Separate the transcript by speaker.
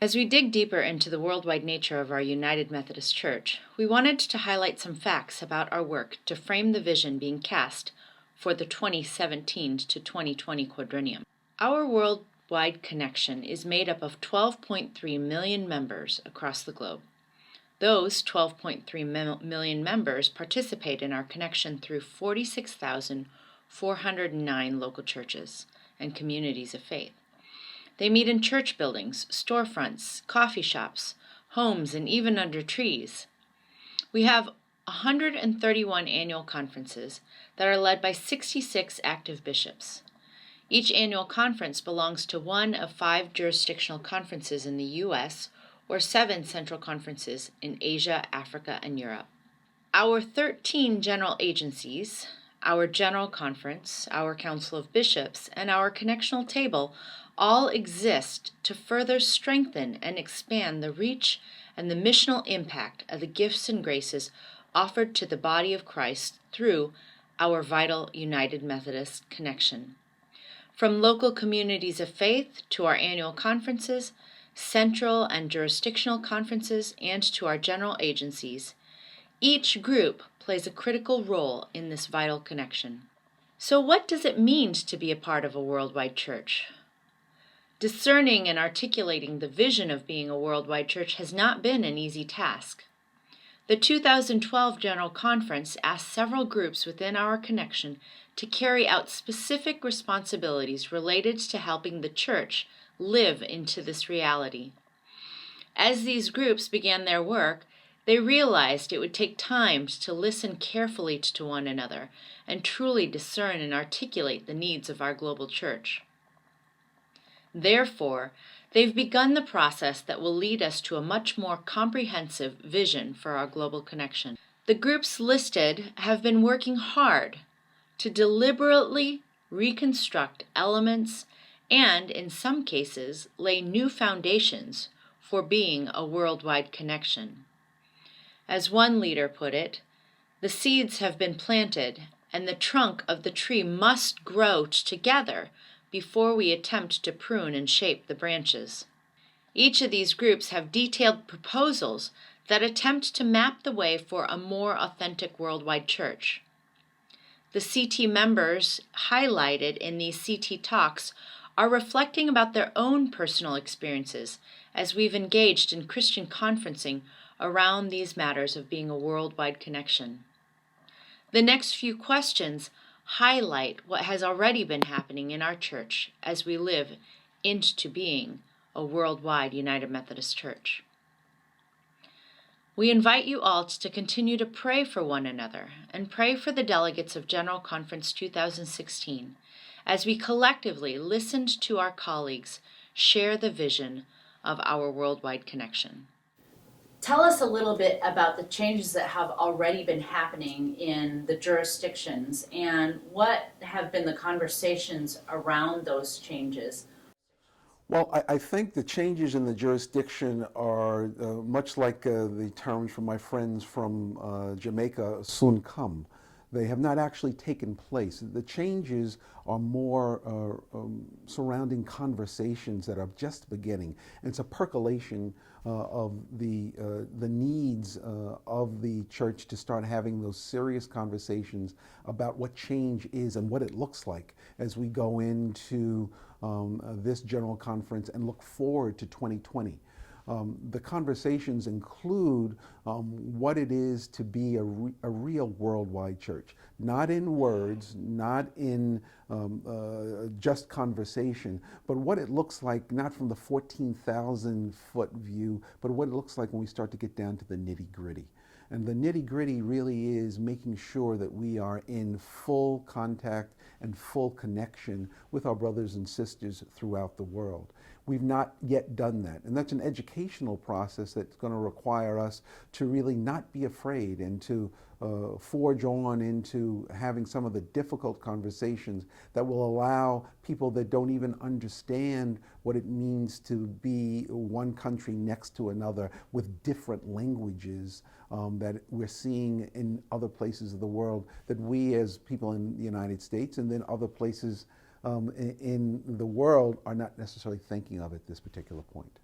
Speaker 1: As we dig deeper into the worldwide nature of our United Methodist Church, we wanted to highlight some facts about our work to frame the vision being cast for the 2017 to 2020 quadrennium. Our worldwide connection is made up of 12.3 million members across the globe. Those 12.3 million members participate in our connection through 46,409 local churches and communities of faith. They meet in church buildings, storefronts, coffee shops, homes, and even under trees. We have 131 annual conferences that are led by 66 active bishops. Each annual conference belongs to one of 5 jurisdictional conferences in the U.S. or 7 central conferences in Asia, Africa, and Europe. Our 13 general agencies, our General Conference, our Council of Bishops, and our Connectional Table all exist to further strengthen and expand the reach and the missional impact of the gifts and graces offered to the body of Christ through our vital United Methodist connection. From local communities of faith to our annual conferences, central and jurisdictional conferences, and to our general agencies, each group plays a critical role in this vital connection. So what does it mean to be a part of a worldwide church? Discerning and articulating the vision of being a worldwide church has not been an easy task. The 2012 General Conference asked several groups within our connection to carry out specific responsibilities related to helping the church live into this reality. As these groups began their work, they realized it would take time to listen carefully to one another and truly discern and articulate the needs of our global church. Therefore, they've begun the process that will lead us to a much more comprehensive vision for our global connection. The groups listed have been working hard to deliberately reconstruct elements and, in some cases, lay new foundations for being a worldwide connection. As one leader put it, the seeds have been planted and the trunk of the tree must grow together before we attempt to prune and shape the branches. Each of these groups have detailed proposals that attempt to map the way for a more authentic worldwide church. The CT members highlighted in these CT talks are reflecting about their own personal experiences as we've engaged in Christian conferencing around these matters of being a worldwide connection. The next few questions highlight what has already been happening in our church as we live into being a worldwide United Methodist Church. We invite you all to continue to pray for one another and pray for the delegates of General Conference 2016 as we collectively listened to our colleagues share the vision of our worldwide connection. Tell us a little bit about the changes that have already been happening in the jurisdictions and what have been the conversations around those changes.
Speaker 2: Well, I think the changes in the jurisdiction are much like the terms from my friends from Jamaica soon come. They have not actually taken place. The changes are more surrounding conversations that are just beginning. And it's a percolation of the needs of the church to start having those serious conversations about what change is and what it looks like as we go into this general conference and look forward to 2020. The conversations include what it is to be a real worldwide church, not in words, not in just conversation, but what it looks like, not from the 14,000-foot view, but what it looks like when we start to get down to the nitty-gritty. And the nitty-gritty really is making sure that we are in full contact and full connection with our brothers and sisters throughout the world. We've not yet done that. And that's an educational process that's going to require us to really not be afraid and to forge on into having some of the difficult conversations that will allow people that don't even understand what it means to be one country next to another with different languages that we're seeing in other places of the world, that we as people in the United States and then other places in the world are not necessarily thinking of at this particular point.